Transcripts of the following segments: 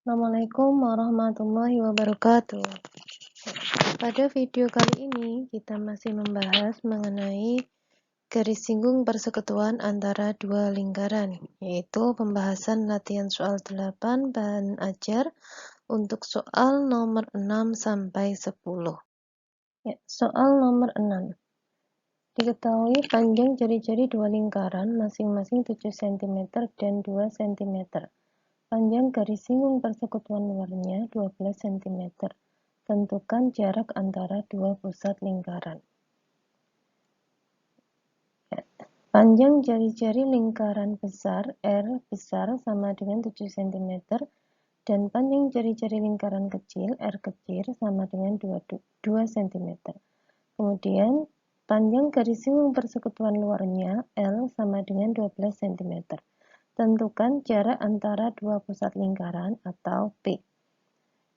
Assalamualaikum warahmatullahi wabarakatuh. Pada video kali ini kita masih membahas mengenai garis singgung persekutuan antara dua lingkaran, yaitu pembahasan latihan soal 8 bahan ajar untuk soal nomor 6 sampai 10. Soal nomor 6. Diketahui panjang jari-jari dua lingkaran masing-masing 7 cm dan 2 cm. Panjang garis singgung persekutuan luarnya 12 cm. Tentukan jarak antara dua pusat lingkaran. Panjang jari-jari lingkaran besar R besar sama dengan 7 cm dan panjang jari-jari lingkaran kecil R kecil sama dengan 2 cm. Kemudian panjang garis singgung persekutuan luarnya L sama dengan 12 cm. Tentukan jarak antara dua pusat lingkaran atau P.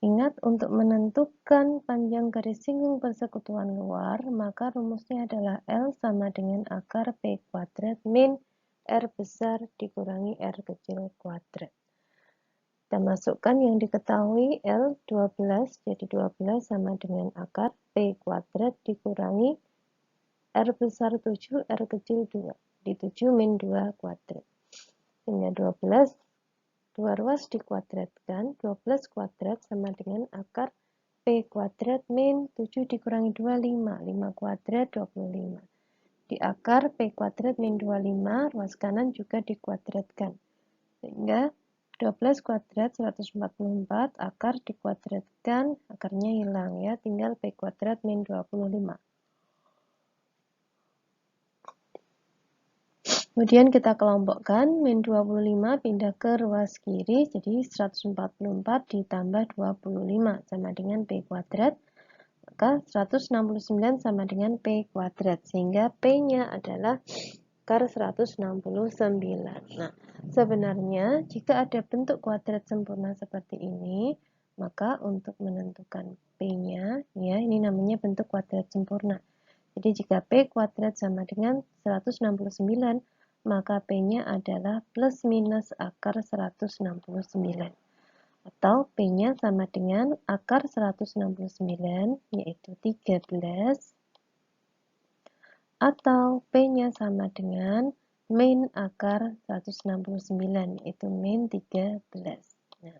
Ingat, untuk menentukan panjang garis singgung persekutuan luar, maka rumusnya adalah L sama dengan akar P kuadrat min R besar dikurangi R kecil kuadrat. Kita masukkan yang diketahui L 12, jadi 12 sama dengan akar P kuadrat dikurangi R besar 7, R kecil 2, di 7 min 2 kuadrat. Sehingga 12 2 ruas dikuadratkan, 12 kuadrat sama dengan akar P kuadrat min 7 dikurangi 2, 5. 5 kuadrat 25. Di akar P kuadrat min 25, ruas kanan juga dikuadratkan. Sehingga 12 kuadrat 144, akar dikuadratkan, akarnya hilang ya, tinggal P kuadrat min 25. Kemudian kita kelompokkan, min 25 pindah ke ruas kiri, jadi 144 ditambah 25 sama dengan P kuadrat, maka 169 sama dengan P kuadrat, sehingga P-nya adalah akar 169. Nah, sebenarnya jika ada bentuk kuadrat sempurna seperti ini, maka untuk menentukan P-nya, ya ini namanya bentuk kuadrat sempurna. Jadi jika P kuadrat sama dengan 169, maka P-nya adalah plus minus akar 169. Atau P-nya sama dengan akar 169, yaitu 13. Atau P-nya sama dengan min akar 169, yaitu min 13. Nah,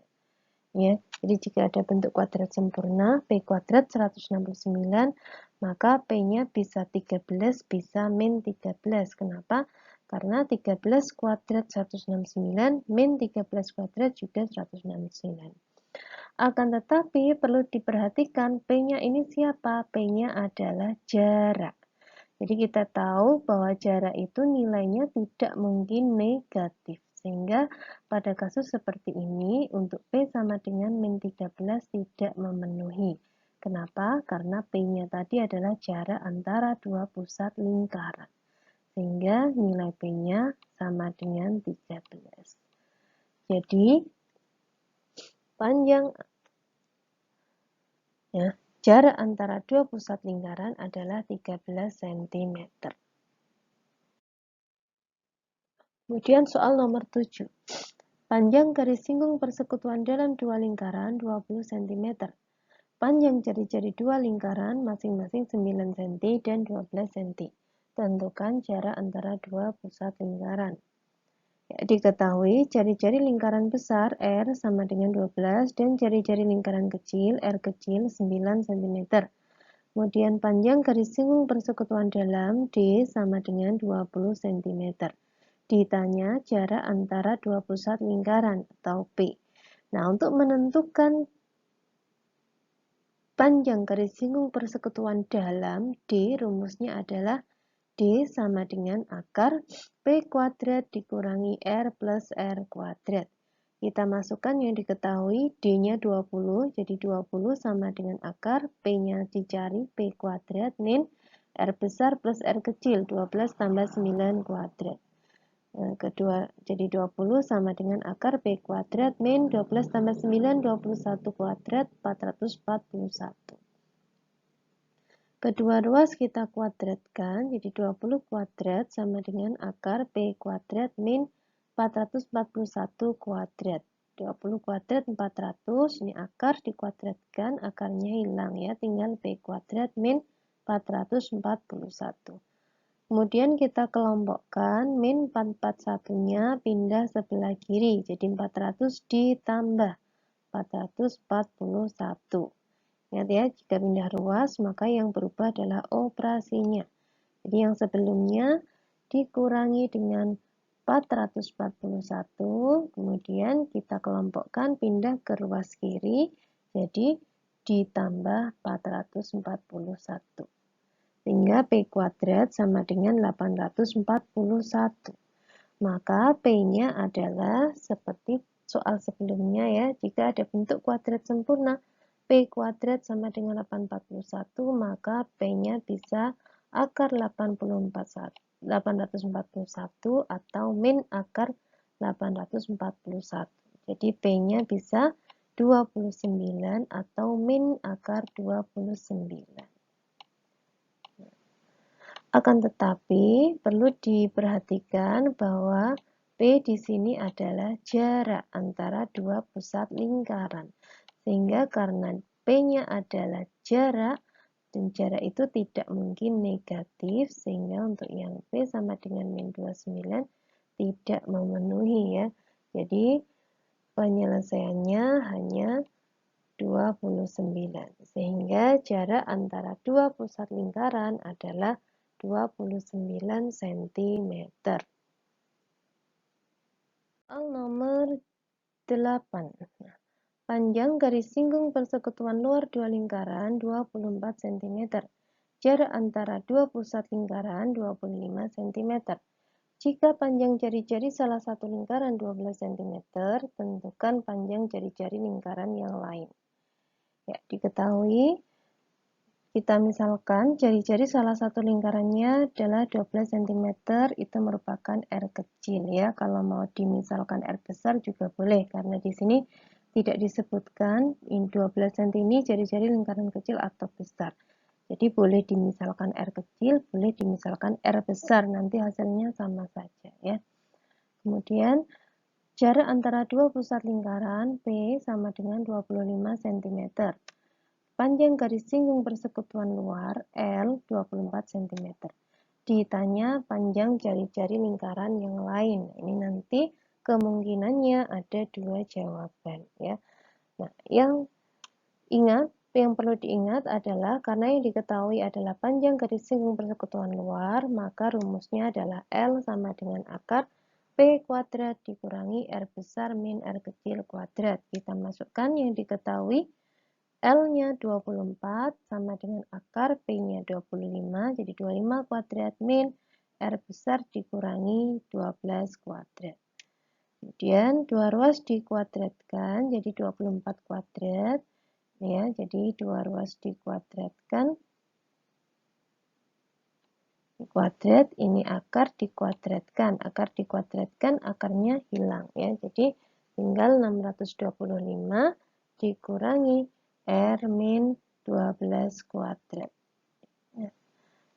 ya, jadi jika ada bentuk kuadrat sempurna, P kuadrat 169, maka P-nya bisa 13, bisa min 13. Kenapa? Karena 13 kuadrat 169, min 13 kuadrat juga 169. Akan tetapi perlu diperhatikan P-nya ini siapa? P-nya adalah jarak. Jadi kita tahu bahwa jarak itu nilainya tidak mungkin negatif. Sehingga pada kasus seperti ini untuk P sama dengan min 13 tidak memenuhi. Kenapa? Karena P-nya tadi adalah jarak antara dua pusat lingkaran. Sehingga nilai P-nya sama dengan 13. Jadi panjang ya, jarak antara dua pusat lingkaran adalah 13 cm. Kemudian soal nomor 7. Panjang garis singgung persekutuan dalam dua lingkaran 20 cm. Panjang jari-jari dua lingkaran masing-masing 9 cm dan 12 cm. Tentukan jarak antara dua pusat lingkaran. Ya, diketahui jari-jari lingkaran besar R sama dengan 12 dan jari-jari lingkaran kecil R kecil 9 cm. Kemudian panjang garis singgung persekutuan dalam D sama dengan 20 cm. Ditanya jarak antara dua pusat lingkaran atau P. Nah, untuk menentukan panjang garis singgung persekutuan dalam D, rumusnya adalah D sama dengan akar P kuadrat dikurangi R plus R kuadrat. Kita masukkan yang diketahui, D-nya 20, jadi 20 sama dengan akar, P-nya dicari, P kuadrat min R besar plus R kecil, 12 tambah 9 kuadrat. Kedua, jadi 20 sama dengan akar P kuadrat min 12 tambah 9, 21 kuadrat, 441. Kedua ruas kita kuadratkan, jadi 20 kuadrat sama dengan akar P kuadrat min 441 kuadrat. 20 kuadrat 400, ini akar dikuadratkan, akarnya hilang ya, tinggal B kuadrat min 441. Kemudian kita kelompokkan, min 441-nya pindah sebelah kiri, jadi 400 ditambah 441. Ingat ya, jika pindah ruas, maka yang berubah adalah operasinya. Jadi yang sebelumnya dikurangi dengan 441, kemudian kita kelompokkan pindah ke ruas kiri, jadi ditambah 441. Sehingga P kuadrat sama dengan 841. Maka P-nya adalah seperti soal sebelumnya ya, jika ada bentuk kuadrat sempurna, P kuadrat sama dengan 841, maka P-nya bisa akar 841 atau min akar 841. Jadi P-nya bisa 29 atau min akar 29. Akan tetapi perlu diperhatikan bahwa P di sini adalah jarak antara dua pusat lingkaran. Sehingga karena P-nya adalah jarak, dan jarak itu tidak mungkin negatif, sehingga untuk yang P sama dengan min 29 tidak memenuhi ya. Jadi penyelesaiannya hanya 29. Sehingga jarak antara dua pusat lingkaran adalah 29 cm. Soal nomor 8. Panjang garis singgung persekutuan luar dua lingkaran 24 cm. Jarak antara dua pusat lingkaran 25 cm. Jika panjang jari-jari salah satu lingkaran 12 cm, tentukan panjang jari-jari lingkaran yang lain. Ya, diketahui kita misalkan jari-jari salah satu lingkarannya adalah 12 cm, itu merupakan R kecil ya. Kalau mau dimisalkan R besar juga boleh, karena di sini tidak disebutkan 12 cm ini jari-jari lingkaran kecil atau besar. Jadi boleh dimisalkan R kecil, boleh dimisalkan R besar, nanti hasilnya sama saja ya. Kemudian jarak antara dua pusat lingkaran P sama dengan 25 cm. Panjang garis singgung persekutuan luar L 24 cm. Ditanya panjang jari-jari lingkaran yang lain. Ini nanti kemungkinannya ada dua jawaban ya. Nah, yang perlu diingat adalah karena yang diketahui adalah panjang garis singgung persekutuan luar, maka rumusnya adalah L sama dengan akar P kuadrat dikurangi R besar min R kecil kuadrat. Kita masukkan yang diketahui, L-nya 24 sama dengan akar P-nya 25, jadi 25 kuadrat min R besar dikurangi 12 kuadrat. Kemudian dua ruas dikuadratkan jadi 24 kuadrat. Ya, jadi dua ruas dikuadratkan. Kuadrat ini akar dikuadratkan. Akar dikuadratkan, akarnya hilang ya. Jadi tinggal 625 dikurangi R min 12 kuadrat. Nah,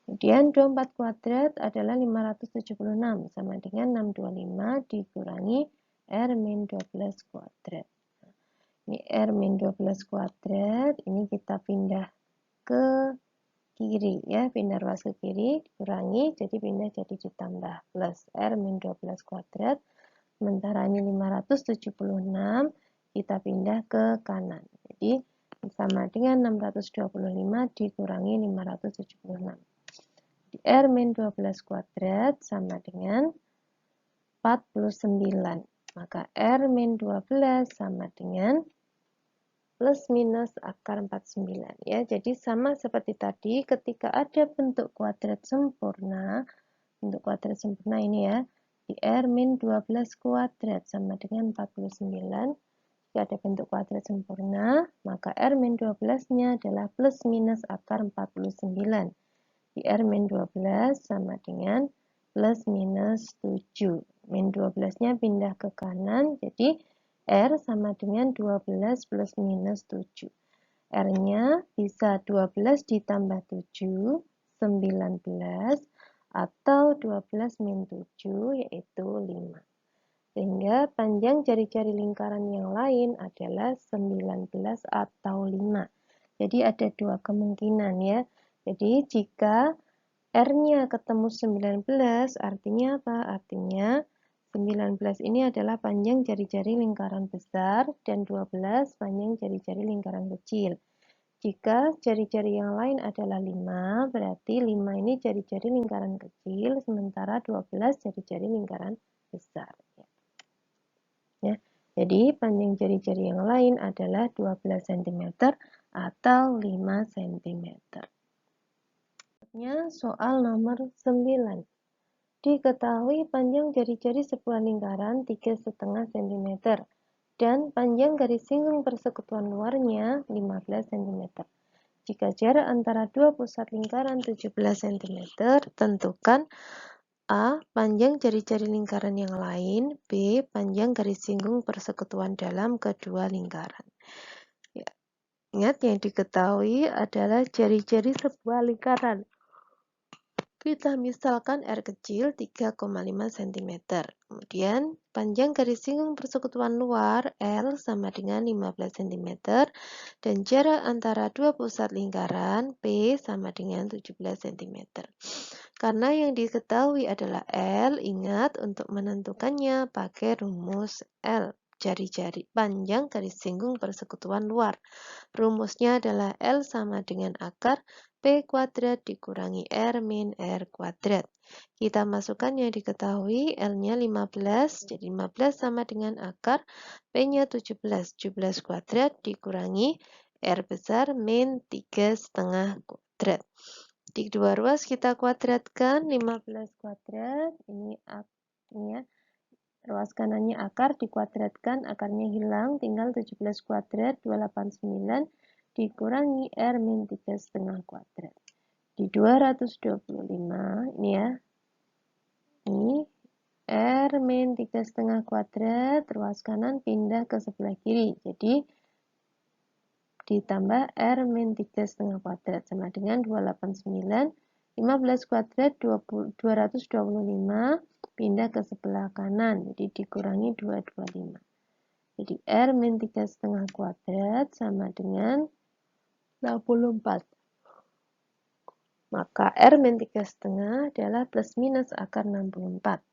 kemudian 24 kuadrat adalah 576 sama dengan 625 dikurangi R min 12 kuadrat. Ini R min 12 kuadrat, ini kita pindah ke kiri ya, pindah ruas ke kiri, dikurangi, jadi pindah jadi ditambah plus R min 12 kuadrat. Sementara ini 576, kita pindah ke kanan. Jadi sama dengan 625 dikurangi 576. Di R min 12 kuadrat sama dengan 49. Maka R min 12 sama dengan plus minus akar 49. Ya, jadi sama seperti tadi ketika ada bentuk kuadrat sempurna. Bentuk kuadrat sempurna ini ya. Di R min 12 kuadrat sama dengan 49. Jika ada bentuk kuadrat sempurna, maka R min 12-nya adalah plus minus akar 49. Di R min 12 sama dengan plus minus 7. Min 12-nya pindah ke kanan, jadi R sama dengan 12 plus minus 7. R-nya bisa 12 ditambah 7, 19, atau 12 min 7, yaitu 5. Sehingga panjang jari-jari lingkaran yang lain adalah 19 atau 5. Jadi ada dua kemungkinan ya. Jadi jika R-nya ketemu 19, artinya apa? Artinya 19 ini adalah panjang jari-jari lingkaran besar dan 12 panjang jari-jari lingkaran kecil. Jika jari-jari yang lain adalah 5, berarti 5 ini jari-jari lingkaran kecil, sementara 12 jari-jari lingkaran besar. Ya. Jadi panjang jari-jari yang lain adalah 12 cm atau 5 cm. Soal nomor 9. Diketahui panjang jari-jari sebuah lingkaran 3,5 cm dan panjang garis singgung persekutuan luarnya 15 cm. Jika jarak antara dua pusat lingkaran 17 cm, tentukan A. Panjang jari-jari lingkaran yang lain. B. Panjang garis singgung persekutuan dalam kedua lingkaran. Ya. Ingat yang diketahui adalah jari-jari sebuah lingkaran. Kita misalkan R kecil 3,5 cm. Kemudian panjang garis singgung persekutuan luar L sama dengan 15 cm. Dan jarak antara dua pusat lingkaran P sama dengan 17 cm. Karena yang diketahui adalah L, ingat untuk menentukannya pakai rumus L. Jari-jari panjang garis singgung persekutuan luar. Rumusnya adalah L sama dengan akar P kuadrat dikurangi R min R kuadrat. Kita masukkan yang diketahui, L-nya 15, jadi 15 sama dengan akar P-nya 17. 17 kuadrat dikurangi R besar min 3,5 kuadrat. Di dua ruas kita kuadratkan 15 kuadrat, ini ya. Ruas kanannya akar dikuadratkan, akarnya hilang, tinggal 17 kuadrat 289 dikurangi R min 3,5 kuadrat. Di 225 ini ya, ini R min 3,5 kuadrat, ruas kanan pindah ke sebelah kiri, jadi ditambah R min 3,5 kuadrat sama dengan 289, 15 kuadrat 225 pindah ke sebelah kanan, jadi dikurangi 225. Jadi R min 3,5 kuadrat sama dengan 64. Maka R min 3,5 adalah plus minus akar 64.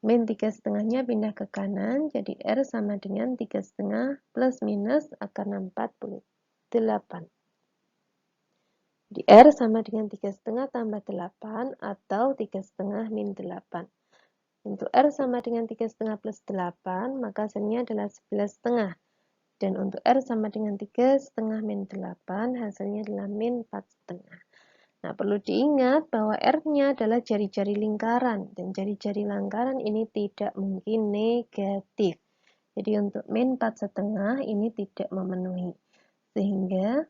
Min 3,5-nya pindah ke kanan, jadi R sama dengan 3,5 plus minus akar 48. Jadi R sama dengan 3,5 tambah 8 atau 3,5 min 8. Untuk R sama dengan 3,5 plus 8, maka hasilnya adalah 11,5. Dan untuk R sama dengan 3,5 min 8, hasilnya adalah min 4,5. Nah, perlu diingat bahwa R-nya adalah jari-jari lingkaran, dan jari-jari lingkaran ini tidak mungkin negatif. Jadi untuk min 4,5 ini tidak memenuhi. Sehingga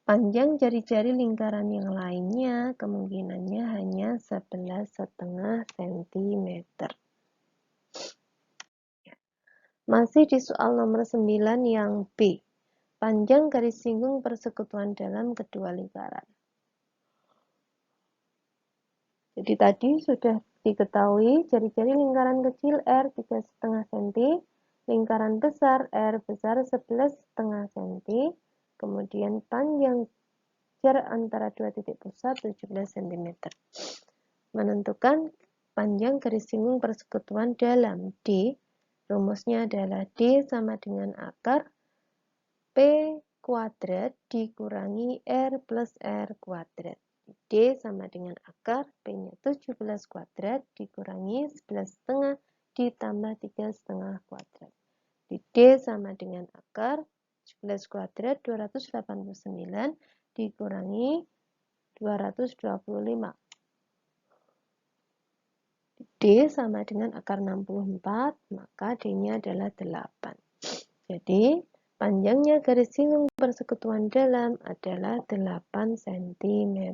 panjang jari-jari lingkaran yang lainnya kemungkinannya hanya 11,5 cm. Masih di soal nomor 9 yang B. Panjang garis singgung persekutuan dalam kedua lingkaran. Jadi tadi sudah diketahui jari-jari lingkaran kecil R 3,5 cm, lingkaran besar R besar 11,5 cm, kemudian panjang jarak antara dua titik pusat 17 cm. Menentukan panjang garis singgung persekutuan dalam D, rumusnya adalah D sama dengan akar P kuadrat dikurangi R plus R kuadrat. D sama dengan akar P-nya 17 kuadrat dikurangi 11,5 ditambah 3,5 kuadrat. Di D sama dengan akar 17 kuadrat 289 dikurangi 225. D sama dengan akar 64, maka D-nya adalah 8. Jadi panjangnya garis singgung persekutuan dalam adalah 8 cm.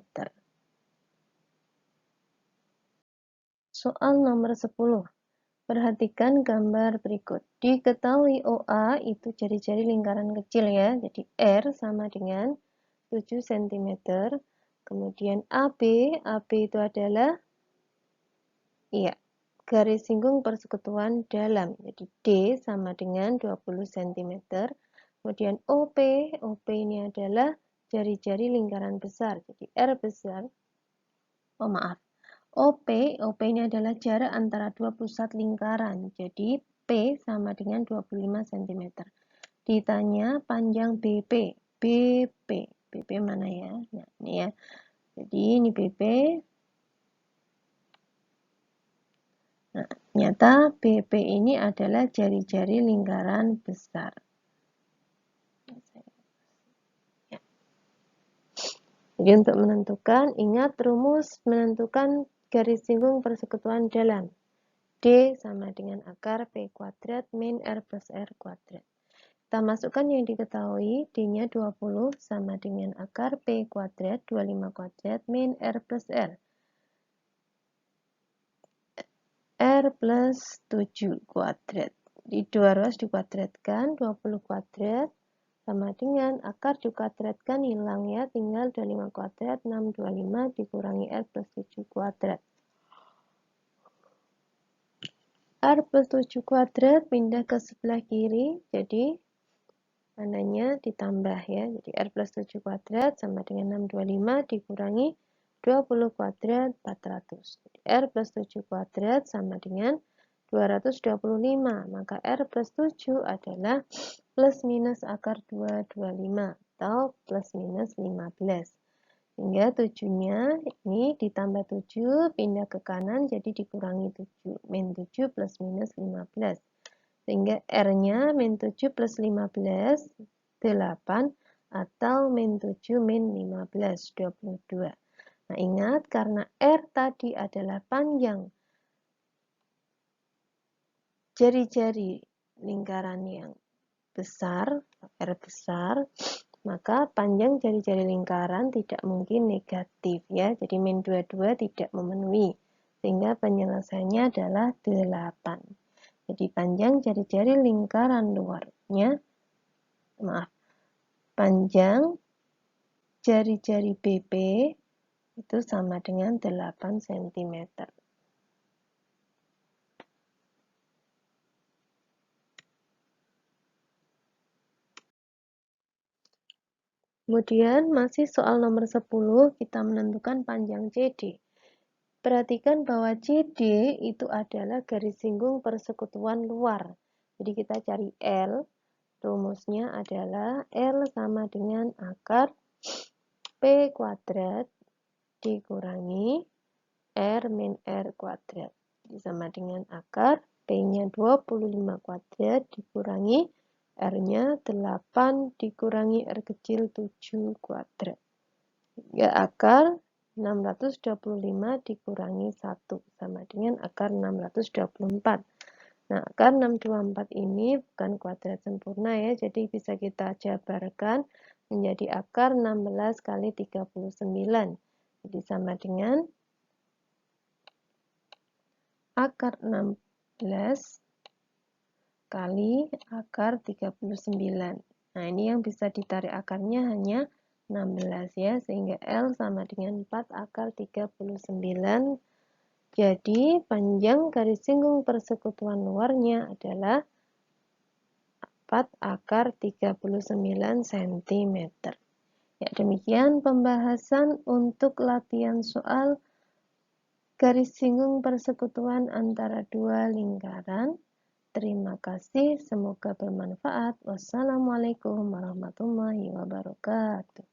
Soal nomor 10. Perhatikan gambar berikut. Diketahui OA itu jari-jari lingkaran kecil ya. Jadi R sama dengan 7 cm. Kemudian AB itu adalah garis singgung persekutuan dalam. Jadi D sama dengan 20 cm. Kemudian OP ini adalah jari-jari lingkaran besar. Jadi R besar, OP ini adalah jarak antara dua pusat lingkaran. Jadi P sama dengan 25 cm. Ditanya panjang BP. BP mana ya? Nah, ini ya. Jadi ini BP. Nah, ternyata BP ini adalah jari-jari lingkaran besar. Jadi untuk menentukan, ingat rumus menentukan garis singgung persekutuan dalam. D sama dengan akar P kuadrat min R plus R kuadrat. Kita masukkan yang diketahui, D-nya 20 sama dengan akar P kuadrat 25 kuadrat min R plus R. R plus 7 kuadrat. Di 200 dikuadratkan, 20 kuadrat sama dengan akar dikuadratkan hilang ya, tinggal 25 kuadrat, 625 dikurangi R plus 7 kuadrat. R plus 7 kuadrat pindah ke sebelah kiri, jadi mananya ditambah ya, jadi R plus 7 kuadrat sama dengan 625 dikurangi 20 kuadrat 400. Jadi R plus 7 kuadrat sama dengan 225, maka R plus 7 adalah plus minus akar 225 atau plus minus 15. Sehingga 7-nya ini ditambah 7 pindah ke kanan jadi dikurangi 7. Min 7 plus minus 15. Sehingga R-nya min 7 plus 15, 8 atau min 7 min 15, 22. Nah, ingat karena R tadi adalah panjang jari-jari lingkaran yang besar, R besar, maka panjang jari-jari lingkaran tidak mungkin negatif ya. Jadi min 22 tidak memenuhi. Sehingga penyelesaiannya adalah 8. Jadi panjang jari-jari lingkaran luarnya, panjang jari-jari BP itu sama dengan 8 cm. Kemudian masih soal nomor 10, kita menentukan panjang CD. Perhatikan bahwa CD itu adalah garis singgung persekutuan luar. Jadi kita cari L, rumusnya adalah L sama dengan akar P kuadrat dikurangi R min R kuadrat. Jadi sama dengan akar P-nya 25 kuadrat dikurangi R-nya 8 dikurangi R kecil 7 kuadrat. Ya, akar 625 dikurangi 1 sama dengan akar 624. Nah, akar 624 ini bukan kuadrat sempurna ya, jadi bisa kita jabarkan menjadi akar 16 kali 39. Jadi sama dengan akar 16 kali akar 39. Nah, ini yang bisa ditarik akarnya hanya 16 ya, sehingga L sama dengan 4 akar 39. Jadi, panjang garis singgung persekutuan luarnya adalah 4 akar 39 cm. Ya, demikian pembahasan untuk latihan soal garis singgung persekutuan antara dua lingkaran. Terima kasih, semoga bermanfaat. Wassalamualaikum warahmatullahi wabarakatuh.